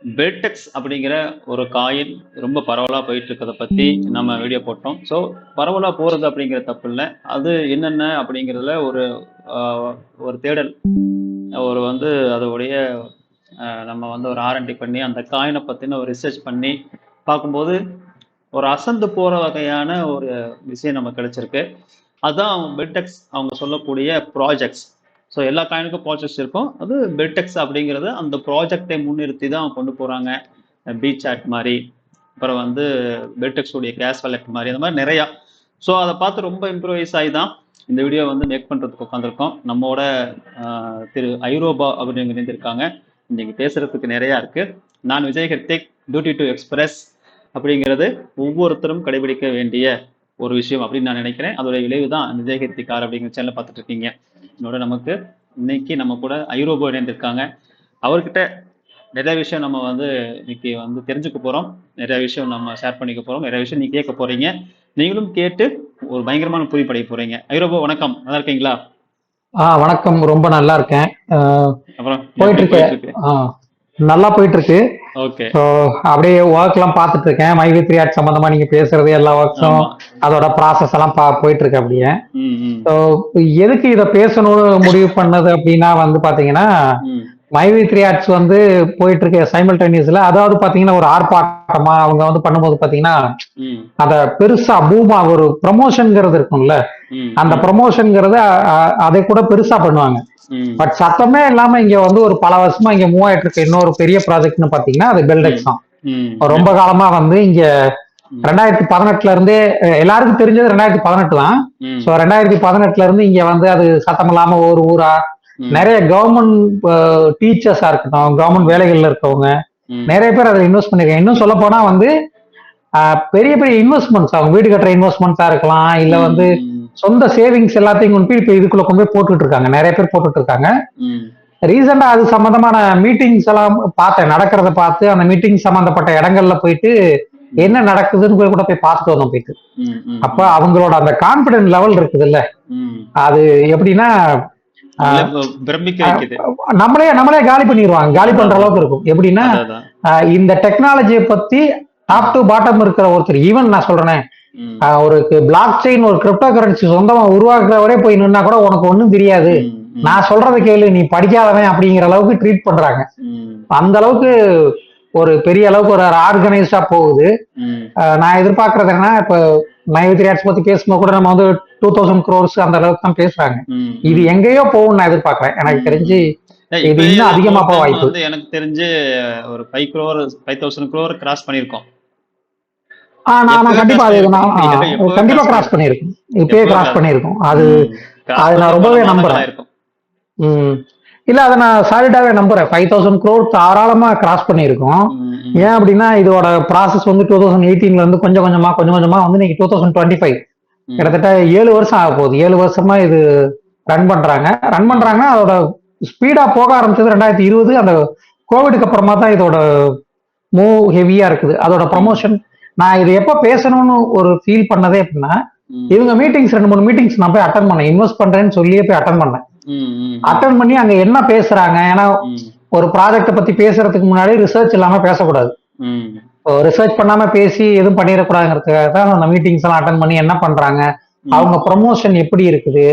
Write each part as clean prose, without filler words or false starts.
பெல்டெக்ஸ் அப்படிங்கிற ஒரு காயின் ரொம்ப பரவலா போயிட்டு இருக்கிறத பத்தி நம்ம வீடியோ போட்டோம். ஸோ பரவலா போறது அப்படிங்கிற தப்பு இல்லை. அது என்னென்ன அப்படிங்கிறதுல ஒரு தேடல், ஒரு அதோடைய நம்ம ஒரு ஆர்என்டி பண்ணி அந்த காயினை பத்தின ஒரு ரிசர்ச் பண்ணி பார்க்கும்போது ஒரு அசந்து போற வகையான ஒரு விஷயம் நமக்கு கிடைச்சிருக்கு. அதுதான் பெல்டெக்ஸ் அவங்க சொல்லக்கூடிய ப்ராஜெக்ட்ஸ். ஸோ எல்லா காயினுக்கும் ப்ராஜெக்ட்ஸ் இருக்கும். அது பெல்டெக்ஸ் அப்படிங்கிறது அந்த ப்ராஜெக்டை முன்னிறுத்தி தான் கொண்டு போகிறாங்க. பீசாட் மாதிரி, அப்புறம் பெல்டெக்ஸ் உடைய கேஷ் வாலெட் மாதிரி, அந்த மாதிரி நிறையா. ஸோ அதை பார்த்து ரொம்ப இம்ப்ரூவைஸ் ஆகி தான் இந்த வீடியோ மேக் பண்ணுறதுக்கு உட்காந்துருக்கோம். நம்மோட திரு ஐரோபா அப்படின்னு இணைந்திருக்காங்க. இன்னைக்கு பேசுறதுக்கு நிறையா இருக்குது. நான் விஜய் ஹெர்த்திக். டியூட்டி டு எக்ஸ்பிரஸ் அப்படிங்கிறது ஒவ்வொருத்தரும் கடைபிடிக்க வேண்டிய ஒரு விஷயம் அப்படின்னு நான் நினைக்கிறேன். அதோட விளைவு தான் விஜய் ஹெர்த்திகார் அப்படிங்கிற சேனலை பார்த்துட்டு இருக்கீங்க. என்னோட இன்னைக்கு நம்ம கூட ஐரோபா இணைந்திருக்காங்க. அவர்கிட்ட நிறைய விஷயம் நம்ம இன்னைக்கு தெரிஞ்சுக்க போறோம். நிறைய விஷயம் நம்ம ஷேர் பண்ணிக்க போறோம். நிறைய விஷயம் நீ கேட்க போறீங்க. நீங்களும் கேட்டு ஒரு பயங்கரமான புரிப்படைய போறீங்க. ஐரோபா வணக்கம், நல்லா இருக்கீங்களா? வணக்கம், ரொம்ப நல்லா இருக்கேன். அப்புறம் போயிட்டு இருக்கு, நல்லா போயிட்டு இருக்கு. ஓகே, அப்படியே ஒர்க் எல்லாம் பாத்துட்டு இருக்கேன். மைவி3 ஆட் சம்பந்தமா நீங்க பேசுறது எல்லா ஒர்க்ஸும் அதோட ப்ராசஸ் எல்லாம் போயிட்டு இருக்கு. அப்படியே எதுக்கு இத பேசணும்னு முடிவு பண்ணது அப்படின்னா பாத்தீங்கன்னா, மைவி3 ஆட்ஸ் போயிட்டு இருக்க சைமல்டேனியஸ்ல, அதாவது பாத்தீங்கன்னா ஒரு ஆர்ப்பாட்டமா அவங்க பண்ணும்போது பாத்தீங்கன்னா அத பெருசா பூமா ஒரு ப்ரமோஷன்ங்கிறது இருக்கும்ல, அந்த ப்ரமோஷன்ங்கிறது அதை கூட பெருசா பண்ணுவாங்க. பட் சத்தமே இல்லாம இங்க ஒரு பல வருஷமா இங்க மூவ் ஆயிட்டு இருக்க இன்னொரு பெரிய ப்ராஜெக்ட்னு பாத்தீங்கன்னா அது பெல்டெக்ஸ் தான். ரொம்ப காலமா இங்க 2018 இருந்தே எல்லாருக்கும் தெரிஞ்சது 2018 தான். சோ 2018 இருந்து இங்க அது சத்தம் இல்லாம ஒரு ஊரா நிறைய கவர்மெண்ட் டீச்சர்ஸா இருக்கட்டும், கவர்மெண்ட் வேலைகள்ல இருக்கவங்க நிறைய பேர் அதை இன்வெஸ்ட் பண்ணிருக்காங்க. இன்னும் சொல்ல போனா பெரிய பெரிய இன்வெஸ்ட்மெண்ட்ஸ், அவங்க வீடு கட்டுற இன்வெஸ்ட்மெண்ட்ஸா இருக்கலாம், இல்ல சொந்த சேவிங்ஸ் எல்லாத்தையும் கொண்டு போய் இப்ப இதுக்குள்ள கொண்டு போய் போட்டுட்டு இருக்காங்க. நிறைய பேர் போட்டுட்டு இருக்காங்க. ரீசெண்டா அது சம்பந்தமான மீட்டிங்ஸ் எல்லாம் பார்த்தேன், நடக்கிறத பார்த்து அந்த மீட்டிங் சம்பந்தப்பட்ட இடங்கள்ல போயிட்டு என்ன நடக்குதுன்னு கூட போய் பார்த்துட்டு வந்தோம் போயிட்டு. அப்ப அவங்களோட அந்த கான்பிடன்ஸ் லெவல் இருக்குது இல்ல, அது எப்படின்னா நம்மளே காலி பண்ணிடுவாங்க, காலி பண்ற அளவுக்கு இருக்கும். எப்படின்னா இந்த டெக்னாலஜியை பத்தி டாப் டு பாட்டம் இருக்கிற ஒருத்தர், ஈவன் நான் சொல்றேன், ஒரு பிளாக் செயின் ஒரு கிரிப்டோ கரன்சி சொந்தமா உருவாக்குறவரே போய் நின்னா கூட உனக்கு ஒண்ணும் தெரியாது, நான் சொல்றதை கேளு, நீ படிக்காதவன் அப்படிங்கிற அளவுக்கு ட்ரீட் பண்றாங்க. அந்த அளவுக்கு ஒரு பெரிய அளவுக்கு ஒரு ஆர்கனைஸ்டா போகுது. நான் எதிர்பார்க்கறது என்ன, இப்ப மைவி3 ஆட்ஸ் பத்தி பேசும்போது கூட நம்ம 2000 crores அந்த அளவுக்கு தான் பேசுறாங்க. இது எங்கேயோ போகும்னு நான் எதிர்பார்க்கறேன். எனக்கு தெரிஞ்சு இது இன்னும் அதிகமா போக வாய்ப்பு. எனக்கு தெரிஞ்சு ஒரு 5,000 crore கிராஸ் பண்ணிருக்கோம். நான் கண்டிப்பா கண்டிப்பா கிராஸ் பண்ணிருக்கோம், இப்பயே கிராஸ் பண்ணிருக்கோம். அது நான் ரொம்பவே நம்புறேன். இல்ல, அதை நான் சாலிடாவே நம்புறேன். 5,000 crore தாராளமா கிராஸ் பண்ணிருக்கோம். ஏன் அப்படின்னா இதோட ப்ராசஸ் 2018 கொஞ்சம் கொஞ்சமா இன்னைக்கு 2025 கிட்டத்தட்ட 7 வருஷம் ஆக போகுது. 7 வருஷமா இது ரன் பண்றாங்கன்னா அதோட ஸ்பீடா போக ஆரம்பிச்சது 2020. அந்த கோவிடுக்கு அப்புறமா தான் இதோட மூவ் ஹெவியா இருக்குது. அதோட ப்ரமோஷன் நான் இது எப்ப பேசணும்னு ஒரு ஃபீல் பண்ணதே அப்படின்னா, இவங்க மீட்டிங்ஸ் 2-3 மீட்டிங்ஸ் நான் போய் அட்டன் பண்ணேன். இன்வெஸ்ட் பண்றேன்னு சொல்லியே போய் அட்டன் பண்ணி அங்க என்ன பேசுறாங்க. ஏன்னா ஒரு ப்ராஜெக்ட பத்தி பேசுறதுக்கு முன்னாடி ரிசர்ச் இல்லாம பேசக்கூடாது. ரிசர்ச் பண்ணாம பேசி எதுவும் பண்ணிடக்கூடாதுங்கிறதுக்காக தான் அந்த மீட்டிங்ஸ் எல்லாம் அட்டன் பண்ணி என்ன பண்றாங்க, அவங்க ப்ரமோஷன் எப்படி இருக்குது,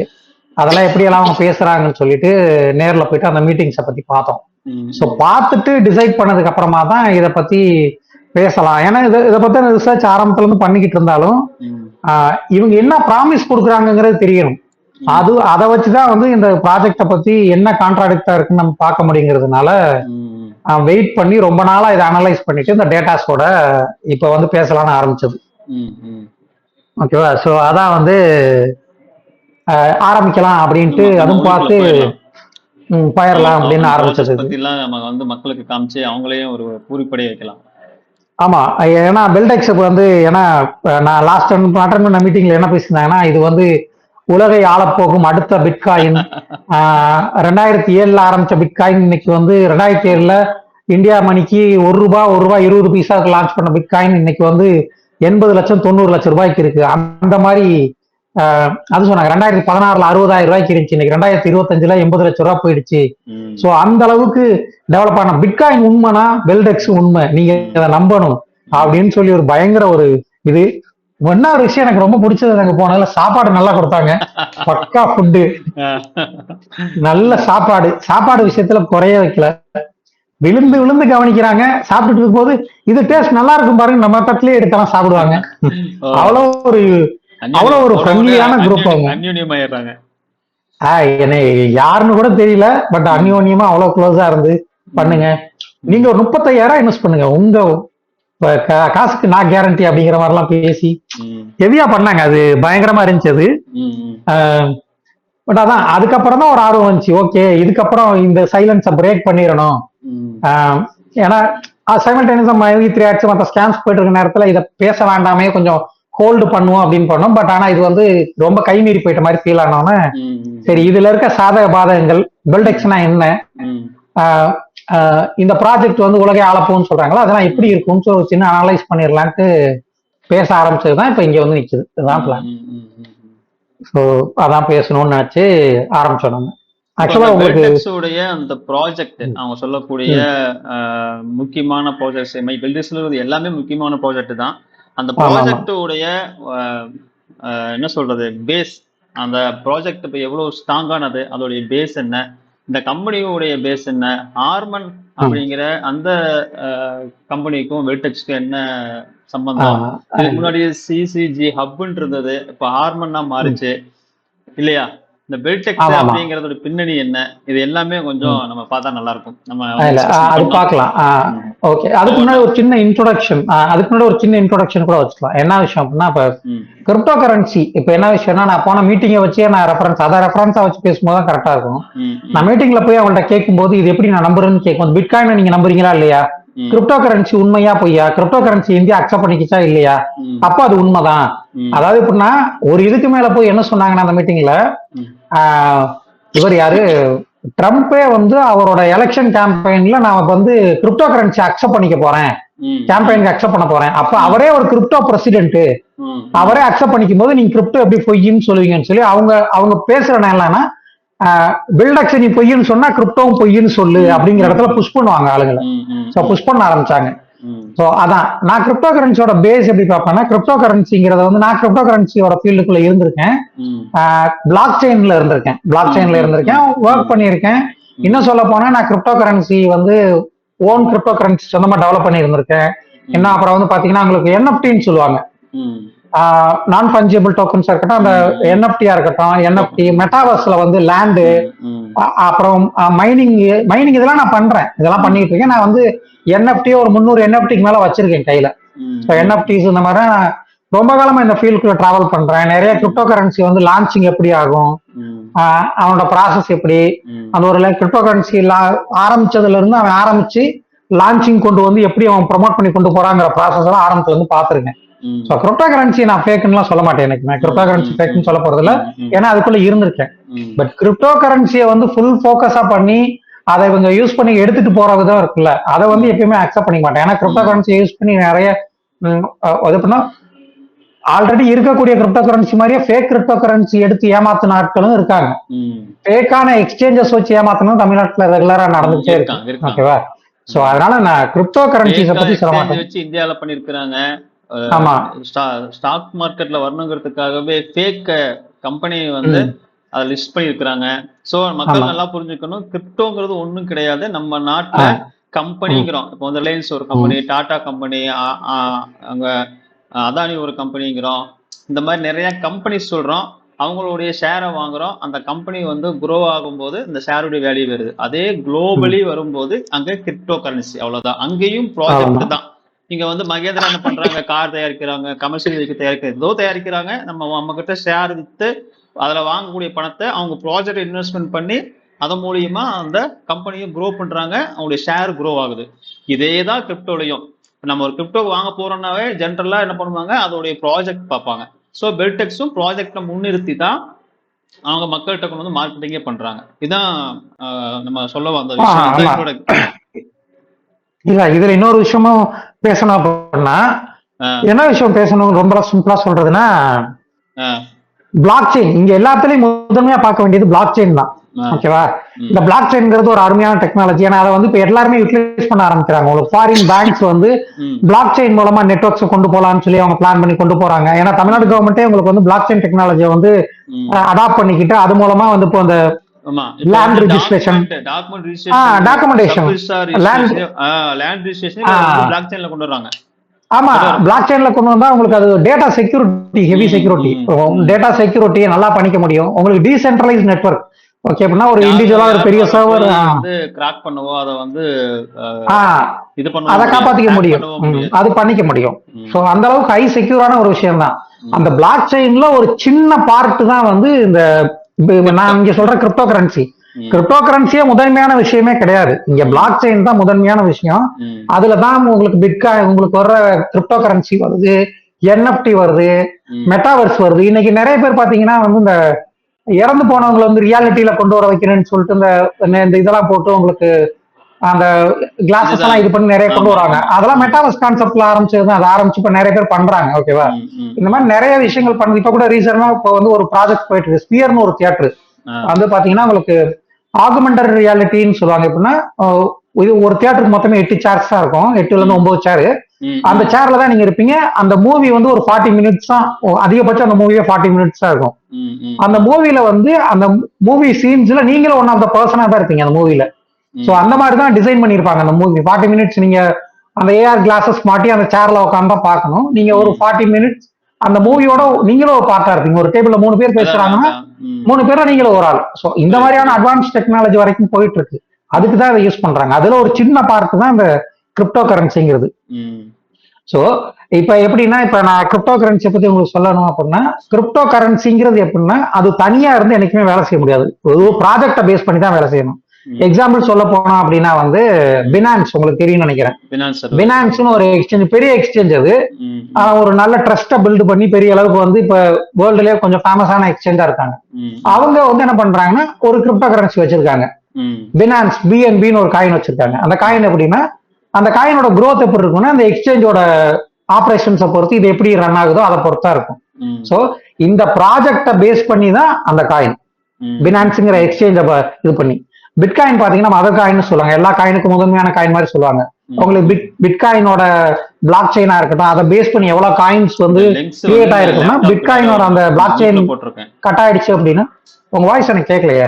அதெல்லாம் எப்படி எல்லாம் அவங்க பேசுறாங்கன்னு சொல்லிட்டு நேர்ல போயிட்டு அந்த மீட்டிங்ஸை பத்தி பார்த்தோம். ஸோ பார்த்துட்டு டிசைட் பண்ணதுக்கு அப்புறமா தான் இதை பத்தி பேசலாம். ஏன்னா இதை பத்தி ரிசர்ச் ஆரம்பத்துல இருந்து பண்ணிக்கிட்டு இருந்தாலும் இவங்க என்ன ப்ராமிஸ் கொடுக்குறாங்கிறது தெரியணும். அதை வச்சுதான் இந்த ப்ராஜெக்ட பத்தி என்ன கான்ட்ராடிக்டா இருக்குன்னு நம்ம பார்க்க முடியுங்கிறதுனால வெயிட் பண்ணி ரொம்ப நாளா இதை அனலைஸ் பண்ணிட்டு இந்த டேட்டாஸோட இப்ப பேசலாம்னு ஆரம்பிச்சது. ஓகேவா? ஸோ அதான் ஆரம்பிக்கலாம் அப்படின்ட்டு அதுவும் பார்த்து பயிரலாம் அப்படின்னு ஆரம்பிச்சது. நம்ம மக்களுக்கு காமிச்சு அவங்களையும் ஒரு பூரிப்படைய வைக்கலாம். ஆமா, ஏன்னா பெல்டெக்ஸுக்கு ஏன்னா நான் லாஸ்ட் அட்டன் பண்ண மீட்டிங்ல என்ன பேசியிருந்தாங்கன்னா, இது உலகை ஆளப்போகும் அடுத்த பிட்காயின். 2007 ஆரம்பிச்ச பிட்காயின் இன்னைக்கு 2007 இந்தியா மணிக்கு ₹1 20 பைசாவுக்கு லான்ச் பண்ண பிட்காயின் இன்னைக்கு 80 லட்சம் 90 லட்சம் ரூபாய்க்கு இருக்கு. அந்த மாதிரி அது சொன்னாங்க 2016ல 60,000 ரூபாய்க்கு இருந்துச்சு, இன்னைக்கு 2025ல 80 லட்சம் ரூபாய் போயிடுச்சு. சோ அந்த அளவுக்கு டெவலப் ஆன பிட்காயின் உண்மைனா பெல்டெக்ஸ் உண்மை, நீங்க அதை நம்பணும் அப்படின்னு சொல்லி ஒரு பயங்கர ஒரு இது. ஒன்னா ஒரு விஷயம் எனக்கு ரொம்ப பிடிச்சது, அங்க போனதுல சாப்பாடு நல்லா கொடுத்தாங்க, பக்கா ஃபுட்டு, நல்ல சாப்பாடு, சாப்பாடு விஷயத்துல குறைய வைக்கல, விழுந்து விழுந்து கவனிக்கிறாங்க. சாப்பிட்டுட்டு இருக்கும்போது இது டேஸ்ட் நல்லா இருக்கும் பாருங்க, நம்ம தட்டிலே எடுக்கலாம் சாப்பிடுவாங்க. அவ்வளவு ஒரு அவ்வளவு ஒரு ஃப்ரெண்ட்லியான குரூப் அவங்க. என்னை யாருன்னு கூட தெரியல, பட் அந்யோன்யமா அவ்வளவு க்ளோஸா இருந்து பண்ணுங்க, நீங்க ஒரு 35,000 இன்வெஸ்ட் பண்ணுங்க, உங்க காசுக்கு நான் கேரண்டி அப்படிங்கிற மாதிரி எல்லாம் பேசி ஹெவியா பண்ணாங்க. அது பயங்கரமா இருந்துச்சு அது. பட் அதான் அதுக்கப்புறம் தான் ஒரு ஆர்வம் வந்துச்சு, ஓகே இதுக்கப்புறம் இந்த சைலன்ஸை பிரேக் பண்ணிடணும். ஏன்னா சைமல்டேனியஸா த்ரீ ஆட்ஸ் மற்ற ஸ்கேம்ஸ் போயிட்டு இருக்க நேரத்துல இதை பேச வேண்டாமே, கொஞ்சம் ஹோல்டு பண்ணுவோம் அப்படின்னு பண்ணோம். பட் ஆனா இது வந்து ரொம்ப கைமீறி போயிட்ட மாதிரி ஃபீல் ஆனோன்னு, சரி இதுல இருக்க சாதக பாதகங்கள், பெல்டெக்ஸ்னா என்ன, இந்த ப்ராஜெக்ட் வந்து உலகே ஆளப்போன்னு சொல்றாங்களா, அதெல்லாம் எப்படி இருக்கும்னு ஒரு சின்ன அனலைஸ் பண்ணிடலான்ட்டு பேச ஆரம்பிச்சதுதான் இப்ப இங்க வந்து நிக்குது. இதுதான் பிளான். ஸோ அதான் பேசணும்னு நினைச்சு ஆரம்பிச்சோம் நம்ம. ஆக்சுவலா உங்களுக்கு அந்த ப்ராஜெக்ட் அவங்க சொல்லக்கூடிய முக்கியமான ப்ராஜெக்ட்ஸ் எல்லாமே முக்கியமான ப்ராஜெக்ட் தான். அந்த ப்ராஜெக்டோடைய என்ன சொல்றது பேஸ், அந்த ப்ராஜெக்ட் இப்போ எவ்வளவு ஸ்ட்ராங்கானது, அதோடைய பேஸ் என்ன, இந்த கம்பெனியோடைய பேஸ் என்ன, ஆர்மன் அப்படிங்கிற அந்த கம்பெனிக்கும் வெல்டெக்ஸ்க்கும் என்ன சம்பந்தம், இதுக்கு முன்னாடி சிசிஜி ஹப்னு இருந்தது, இப்போ ஆர்மன்னா மாறிச்சு இல்லையா, இந்த பெல்டெக்ஸ் அப்படிங்கறதோட பின்னணி என்ன, இது எல்லாமே கொஞ்சம் நம்ம பார்த்தா நல்லா இருக்கும். நம்ம அது பார்க்கலாம். ஓகே, அதுக்கு முன்னாடி ஒரு சின்ன இன்ட்ரோடக்ஷன் கூட வச்சுக்கலாம். என்ன விஷயம் அப்படின்னா, இப்ப கிரிப்டோ கரன்சி இப்ப என்ன விஷயம்னா, நான் போன மீட்டிங்கை வச்சே நான் ரெஃபரன்ஸா வச்சு பேசும்போது தான் கரெக்டா இருக்கும். நான் மீட்டிங்ல போய் அவங்கள்ட்ட கேட்கும்போது இது எப்படி நான் நம்புறேன்னு கேட்கும், பிட்காயினை நீங்க நம்புறீங்களா இல்லையா, கிரிப்டோ கரன்சி உண்மையா பொய்யா, கிரிப்டோ கரன்சி இந்தியா அக்செப்ட் பண்ணிக்கிச்சா இல்லையா, அப்ப அது உண்மைதான். அதாவது எப்படின்னா, ஒரு இதுக்கு மேல போய் என்ன சொன்னாங்கன்னா அந்த மீட்டிங்ல, இவர் யாரு ட்ரம்ப்பே வந்து அவரோட எலெக்ஷன் கேம்பெயின்ல நான் வந்து கிரிப்டோ கரன்சி அக்செப்ட் பண்ணிக்க போறேன், கேம்பெயினுக்கு அக்செப்ட் பண்ண போறேன், அப்ப அவரே ஒரு கிரிப்டோ பிரசிடென்ட், அவரே அக்செப்ட் பண்ணிக்கும் போது நீங்க கிரிப்டோ எப்படி பொய்ன்னு சொல்லுவீங்கன்னு சொல்லி அவங்க பேசுற என்னன்னா, பில்டெக்ஸ் நீ பொய்ன்னு சொன்னா கிரிப்டோவும் பொய்ன்னு சொல்லு அப்படிங்கிற இடத்துல புஷ் பண்ணுவாங்க ஆளுங்களை. சோ புஷ் பண்ண ஆரம்பிச்சாங்க. சோ அதான் நான் கிரிப்டோ கரன்சியோட பேஸ் எப்படி பார்ப்பேன்னா, கிரிப்டோ கரன்சிங்கிறத வந்து நான் கிரிப்டோ கரன்சியோட ஃபீல்டுக்குள்ள இருந்திருக்கேன், பிளாக் செயின்ல இருந்திருக்கேன், ஒர்க் பண்ணியிருக்கேன். இன்னும் சொல்ல போனா நான் கிரிப்டோ கரன்சி வந்து ஓன் கிரிப்டோ கரன்சி சொந்தமா டெவலப் பண்ணி இருந்திருக்கேன். என்ன அப்புறம் வந்து பாத்தீங்கன்னா உங்களுக்கு என்எஃப்டின்னு சொல்லுவாங்க, நான் பஞ்சபிள் டோக்கன்ஸா இருக்கட்டும், அந்த என்எஃப்டியா இருக்கட்டும், என்எஃப்டி மெட்டாவர்ஸ்ல வந்து லேண்டு, அப்புறம் மைனிங் இதெல்லாம் நான் பண்றேன், இதெல்லாம் பண்ணிட்டு இருக்கேன். நான் வந்து என்எஃப்டி ஒரு 300 என்எஃப்டிக்கு மேல வச்சிருக்கேன் கையில. என்எஃப்டிஸ் இந்த மாதிரி ரொம்ப காலமா இந்த ஃபீல்டுக்குள்ள டிராவல் பண்றேன். நிறைய கிரிப்டோ கரன்சி வந்து லான்ச்சிங் எப்படி ஆகும், அவனோட ப்ராசஸ் எப்படி, அந்த ஒரு கிரிப்டோ கரன்சி ஆரம்பிச்சதுல இருந்து அவன் ஆரம்பிச்சு லான்ச்சிங் கொண்டு வந்து எப்படி அவன் ப்ரொமோட் பண்ணி கொண்டு போறாங்கிற ப்ராசஸ் எல்லாம் ஆரம்பத்துல இருந்து பாத்துருக்கேன். சோ கிரிப்டோ கரன்சி நான் ஃபேக்குன்னு சொல்ல மாட்டேன், எனக்கு நான் கிரிப்டோ கரன்சி ஃபேக்குன்னு சொல்ல போறது இல்ல, ஏன்னா அதுக்குள்ள இருந்திருக்கேன். பட் கிரிப்டோ கரன்சியை வந்து ஃபுல் ஃபோக்கஸா பண்ணி அதை இவங்க யூஸ் பண்ணி எடுத்துட்டு போறதுதான் இருக்குல்ல, அதை வந்து எப்பயுமே அக்செப்ட் பண்ணிக்க மாட்டேன். ஏன்னா கிரிப்டோ கரன்சி யூஸ் பண்ணி நிறைய ஆல்ரெடி இருக்கக்கூடிய கிரிப்டோ கரன்சி மாதிரியே ஃபேக் கிரிப்டோ கரன்சி எடுத்து ஏமாத்தின ஆட்களும் இருக்காங்க. ஃபேக்கான எக்ஸ்சேஞ்சஸ் வச்சு ஏமாத்தணும் தமிழ்நாட்டுல ரெகுலரா நடந்துட்டே இருக்கு. ஓகேவா, சோ அதனால நான் கிரிப்டோ கரன்சிஸை பத்தி சொல்ல மாட்டேன். வச்சு இந்தியால பண்ணிருக்காங்க. ஆமா, ஸ்டாக் மார்க்கெட்ல வரணுங்கிறதுக்காகவே ஃபேக் கம்பெனி வந்து அதை லிஸ்ட் பண்ணிருக்கிறாங்க. சோ மக்கள் நல்லா புரிஞ்சுக்கணும், கிரிப்டோங்கிறது ஒண்ணும் கிடையாது. நம்ம நாட்டுல கம்பெனிங்கிறோம், இப்போ வந்து ரிலையன்ஸ் ஒரு கம்பெனி, டாடா கம்பெனி, அங்க அதானி ஒரு கம்பெனிங்கிறோம், இந்த மாதிரி நிறைய கம்பெனி சொல்றோம், அவங்களுடைய ஷேரை வாங்குறோம். அந்த கம்பெனி வந்து குரோ ஆகும்போது இந்த ஷேருடைய வேல்யூ வருது. அதே குளோபலி வரும்போது அங்க கிரிப்டோ கரன்சி, அவ்வளவுதான். அங்கேயும் ப்ராஜெக்ட் தான். இங்க வந்து மகேந்திரா என்ன பண்றாங்க, கார் தயாரிக்கிறாங்க, கமர்ஷியல் வெஹிக்கிள் தயாரிக்கிறாங்க, ஏதோ தயாரிக்கிறாங்க. நம்ம கிட்ட ஷேர் வித்து அதுல வாங்கக்கூடிய பணத்தை அவங்க ப்ராஜெக்ட் இன்வெஸ்ட்மெண்ட் பண்ணி அதன் மூலியமா அந்த கம்பெனியை க்ரோ பண்றாங்க, அவங்களுடைய ஷேர் க்ரோ ஆகுது. இதேதான் கிரிப்டோலையும். நம்ம ஒரு கிரிப்டோ வாங்க போறோம்னாவே ஜென்ரலா என்ன பண்ணுவாங்க, அதோடைய ப்ராஜெக்ட் பார்ப்பாங்க. ஸோ பெல்டெக்ஸும் ப்ராஜெக்டை முன்னிறுத்தி தான் அவங்க மக்கள்கிட்ட கொண்டு வந்து மார்க்கெட்டிங்கே பண்றாங்க. இதுதான் நம்ம சொல்ல வந்த விஷயம். இல்ல இதுல இன்னொரு விஷயமும் பேசணும் அப்படின்னா, என்ன விஷயம் பேசணும் ரொம்ப சிம்பிளா சொல்றதுன்னா, பிளாக் செயின் இங்க எல்லாத்துலயும் முதன்மையா பார்க்க வேண்டியது பிளாக் செயின் தான். ஓகேவா? இந்த பிளாக் செயின்ங்கிறது ஒரு அருமையான டெக்னாலஜி. ஏன்னா அதை வந்து இப்ப எல்லாருமே யூட்டிலைஸ் பண்ண ஆரம்பிக்கிறாங்க. உங்களுக்கு ஃபாரின் பேங்க்ஸ் வந்து பிளாக் செயின் மூலமா நெட்வொர்க்ஸ் கொண்டு போலாம்னு சொல்லி அவங்க பிளான் பண்ணி கொண்டு போறாங்க. ஏன்னா தமிழ்நாடு கவர்மெண்டே உங்களுக்கு வந்து பிளாக் செயின் டெக்னாலஜியை வந்து அடாப்ட் பண்ணிக்கிட்டு அது மூலமா வந்து இப்போ அந்த land registration documentation land registration block செயின்ல கொண்டு வராங்க. ஆமா, பிளாக் செயின்ல கொண்டு வந்தா உங்களுக்கு அது data security, heavy security, data செக்யூரிட்டியை நல்லா பண்ணிக்க முடியும். உங்களுக்கு டீசென்ட்ரலைஸ் நெட்வொர்க். ஓகே, அப்படின்னா ஒரு இண்டிவிஜுவலா ஒரு பெரிய சர்வர் வந்து கிராக் பண்ணுவோம், அதை வந்து இது பண்ணுவோம், அதை காப்பாத்திக்க முடியும், அது பண்ணிக்க முடியும். சோ அந்த அளவுக்கு ஹை செக்யூரான ஒரு விஷயம் தான். அந்த பிளாக் செயின்ல ஒரு சின்ன பார்ட் தான் வந்து இந்த நான் இங்க சொல்ற கிரிப்டோ கரன்சி. கிரிப்டோ கரன்சியே முதன்மையான விஷயமே கிடையாது. இங்க பிளாக் செயின் தான் முதன்மையான விஷயம். அதுலதான் உங்களுக்கு பிட்காயின், உங்களுக்கு வர்ற கிரிப்டோ கரன்சி வருது, NFT வருது, மெட்டாவர்ஸ் வருது. இன்னைக்கு நிறைய பேர் பாத்தீங்கன்னா வந்து இந்த இறந்து போனவங்களை வந்து ரியாலிட்டியில கொண்டு வர வைக்கிறேன்னு சொல்லிட்டு இந்த இதெல்லாம் போட்டு உங்களுக்கு அந்த கிளாஸஸ் எல்லாம் இது பண்ணி நிறைய கொண்டு வராங்க. அதெல்லாம் மெட்டாவர்ஸ் கான்செப்ட்ல ஆரம்பிச்சதுதான். அதை ஆரம்பிச்சு இப்ப நிறைய பேர் பண்றாங்க. ஓகேவா? இந்த மாதிரி நிறைய விஷயங்கள் பண்ணி இப்ப கூட ரீசெண்டா இப்போ வந்து ஒரு ப்ராஜெக்ட் போயிட்டு இருக்கு. ஸ்பியர்னு ஒரு தியேட்டர் வந்து பாத்தீங்கன்னா உங்களுக்கு ஆகுமெண்டட் ரியாலிட்டின்னு சொல்லுவாங்க. எப்படின்னா இது ஒரு தியேட்டருக்கு மொத்தமே 8 சேர்ஸ் தான் இருக்கும், 8ல இருந்து 9 சேரு. அந்த சேர்ல தான் நீங்க இருப்பீங்க. அந்த மூவி வந்து ஒரு 40 மினிட்ஸ் தான், அதிகபட்சம் அந்த மூவியே 40 மினிட்ஸ் தான் இருக்கும். அந்த மூவில வந்து அந்த மூவி சீன்ஸ்ல நீங்களும் ஒன் ஆஃப் த பர்சனா தான் இருப்பீங்க அந்த மூவில. சோ அந்த மாதிரி தான் டிசைன் பண்ணிருப்பாங்க அந்த மூவி. 40 மினிட்ஸ் நீங்க அந்த ஏஆர் கிளாஸஸ் மாட்டி அந்த சேர்ல உட்காந்து தான் பார்க்கணும். நீங்க ஒரு 40 மினிட்ஸ் அந்த மூவியோட நீங்களும் ஒரு பார்ட்டா இருப்பீங்க. ஒரு டேபிள்ல 3 பேர் பேசுறாங்கன்னா 3 பேரும் நீங்களும் ஒரு ஆள். சோ இந்த மாதிரியான அட்வான்ஸ் டெக்னாலஜி வரைக்கும் போயிட்டு இருக்கு. அதுக்கு தான் இதை யூஸ் பண்றாங்க. அதுல ஒரு சின்ன பார்ட் தான் இந்த கிரிப்டோ கரன்சிங்கிறது. சோ இப்ப எப்படின்னா, இப்ப நான் கிரிப்டோ கரன்சி பத்தி உங்களுக்கு சொல்லணும் அப்படின்னா, கிரிப்டோ கரன்சிங்கிறது எப்படின்னா அது தனியா இருந்து என்னைக்குமே வேலை செய்ய முடியாது. ஒரு ப்ராஜெக்டை பேஸ் பண்ணி தான் வேலை செய்யணும். எக்ஸாம்பிள் சொல்ல போனா அப்படின்னா வந்து பினான்ஸ் உங்களுக்கு தெரியும் நினைக்கிறேன். பினான்ஸ்னு ஒரு எக்ஸ்சேஞ்ச், பெரிய எக்ஸ்சேஞ்ச். அது ஒரு நல்ல ட்ரஸ்ட பில்ட் பண்ணி பெரிய அளவுக்கு வந்து இப்ப வேர்ல்டுலயே கொஞ்சம் ஃபேமஸான எக்ஸ்சேஞ்சா இருக்காங்க. அவங்க வந்து என்ன பண்றாங்கன்னா ஒரு கிரிப்டோ கரன்சி வச்சிருக்காங்க. பினான்ஸ் BNBன்னு ஒரு காயின் வச்சிருக்காங்க. அந்த காயின் எப்படின்னா, அந்த காயினோட growth எப்படி இருக்கும்னா அந்த எக்ஸ்சேஞ்சோட ஆபரேஷன்ஸை பொறுத்து இது எப்படி ரன் ஆகுதோ அதை பொறுத்தா இருக்கும். சோ இந்த ப்ராஜெக்டை பேஸ் பண்ணி தான் அந்த காயின் பினான்ஸ்ங்கிற எக்ஸ்சேஞ்ச இது பண்ணி. பிட்காயின் பாத்தீங்கன்னா மதர் காயின் சொல்லுவாங்க. எல்லா காயினுக்கும் முதன்மையான காயின் மாதிரி சொல்லுவாங்க. உங்களுக்கு பிட்காயினோட பிளாக் செயினா இருக்கட்டும், அதை பேஸ் பண்ணி எவ்வளவு காயின்ஸ் வந்து கிரியேட் ஆயிருக்கும்னா பிட்காயினோட அந்த பிளாக் செயின் கட் ஆயிடுச்சு அப்படின்னா, உங்க வாய்ஸ் எனக்கு கேட்கலையே.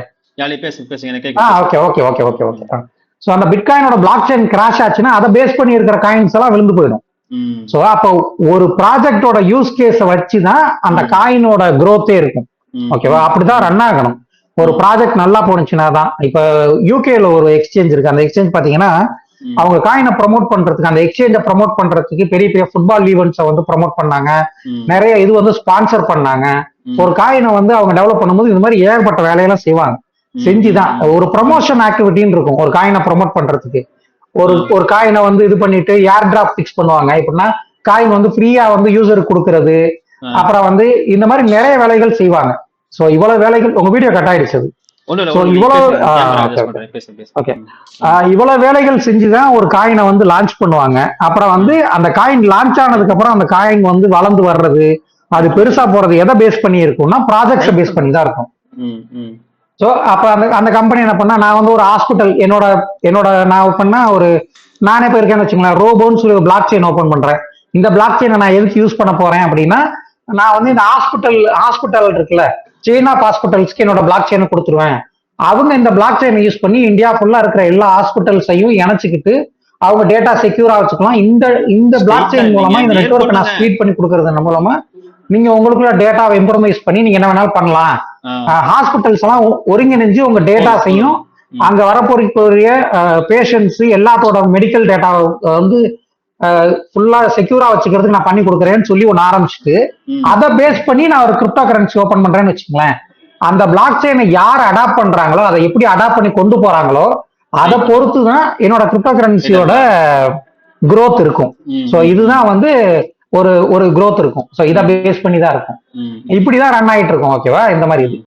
Okay okay okay okay okay. So அந்த பிட்காயினோட பிளாக் செயின் கிராஷ் ஆச்சுன்னா அதை பேஸ் பண்ணி இருக்கிற காயின்ஸ் எல்லாம் விழுந்து போயிடும். சோ அப்போ ஒரு ப்ராஜெக்டோட யூஸ் கேஸ வச்சுதான் அந்த காயினோட growth-ஏ இருக்கும். ஓகேவா? அப்படிதான் ரன் ஆகணும். ஒரு ப்ராஜெக்ட் நல்லா போனுச்சுன்னா தான். இப்ப யூகேல ஒரு எக்ஸ்சேஞ்ச் இருக்கு. அந்த எக்ஸ்சேஞ்ச் பாத்தீங்கன்னா அவங்க காயினை ப்ரமோட் பண்றதுக்கு, அந்த எக்ஸ்சேஞ்ச ப்ரமோட் பண்றதுக்கு பெரிய பெரிய ஃபுட்பால் ஈவெண்ட்ஸை வந்து ப்ரமோட் பண்ணாங்க. நிறைய இது வந்து ஸ்பான்சர் பண்ணாங்க. ஒரு காயினை வந்து அவங்க டெவலப் பண்ணும்போது இந்த மாதிரி ஏகப்பட்ட வேலையெல்லாம் செய்வாங்க. செஞ்சுதான் ஒரு ப்ரமோஷன் ஆக்டிவிட்டின்னு இருக்கும் ஒரு காயினை ப்ரமோட் பண்றதுக்கு. ஒரு காயினை வந்து இது பண்ணிட்டு ஏர் டிராப் பிக்ஸ் பண்ணுவாங்க. எப்படின்னா காயின் வந்து ஃப்ரீயா வந்து யூசருக்கு கொடுக்கறது, அப்புறம் வந்து இந்த மாதிரி நிறைய வேலைகள் செய்வாங்க. சோ இவ்வளவு வேலைகள், உங்க வீடியோ கட் ஆயிடுச்சு. இவ்வளவு வேலைகள் செஞ்சுதான் ஒரு காயினை வந்து லான்ச் பண்ணுவாங்க. அப்புறம் வந்து அந்த காயின் லான்ச் ஆனதுக்கு அப்புறம் அந்த காயின் வந்து வளர்ந்து வர்றது, அது பெருசா போறது எதை பேஸ் பண்ணி இருக்கும்னா ப்ராஜெக்ட்ஸை பேஸ் பண்ணி தான் இருக்கும். சோ அப்ப அந்த கம்பெனி என்ன பண்ணா, நான் வந்து ஒரு ஹாஸ்பிட்டல் என்னோட நான் பண்ணா ஒரு நானே போயிருக்கேன்னு வச்சுங்களேன், ரோபோன்னு சொல்லி ஒரு பிளாக் செயின் ஓபன் பண்றேன். இந்த பிளாக் செயினை நான் எதுக்கு யூஸ் பண்ண போறேன் அப்படின்னா, நான் வந்து இந்த ஹாஸ்பிட்டல் இருக்குல்ல, செயின் ஆஃப் ஹாஸ்பிட்டல்ஸ்க்கு என்னோட பிளாக் செயினை கொடுத்துருவேன். அவங்க இந்த பிளாக் செயினை யூஸ் பண்ணி இந்தியா ஃபுல்லா இருக்கிற எல்லா ஹாஸ்பிட்டல்ஸையும் இணைச்சிக்கிட்டு அவங்க டேட்டா செக்யூரா வச்சுக்கலாம். இந்த பிளாக் செயின் மூலமா இந்த நெட்வொர்க் நான் ஸ்பீட் பண்ணி கொடுக்கறது மூலமா நீங்க உங்களுக்குள்ள டேட்டாவை இம்ப்ரமைஸ் பண்ணி நீங்க என்ன வேணாலும் பண்ணலாம். ஹாஸ்பிட்டல்ஸ் எல்லாம் ஒருங்கிணைஞ்சு உங்க டேட்டாஸையும் அங்க வரப்போறக்கூடிய பேஷண்ட்ஸ் எல்லாத்தோட மெடிக்கல் டேட்டா வந்து ஃபுல்லா செக்யூரா வச்சுக்கிறதுக்கு நான் பண்ணி கொடுக்குறேன்னு சொல்லி ஒன்னு ஆரம்பிச்சுட்டு அதை பேஸ் பண்ணி நான் ஒரு கிரிப்டோ கரன்சி ஓபன் பண்றேன்னு வச்சுங்களேன். அந்த பிளாக் செயினை யார் அடாப்ட் பண்றாங்களோ, அதை எப்படி அடாப்ட் பண்ணி கொண்டு போறாங்களோ அதை பொறுத்துதான் என்னோட கிரிப்டோ கரன்சியோட growth இருக்கும். சோ இதுதான் வந்து ஒரு growth இருக்கும். சோ இதை பேஸ் பண்ணி தான் இருக்கும். இப்படிதான் ரன் ஆயிட்டு இருக்கும். ஓகேவா? இந்த மாதிரி இது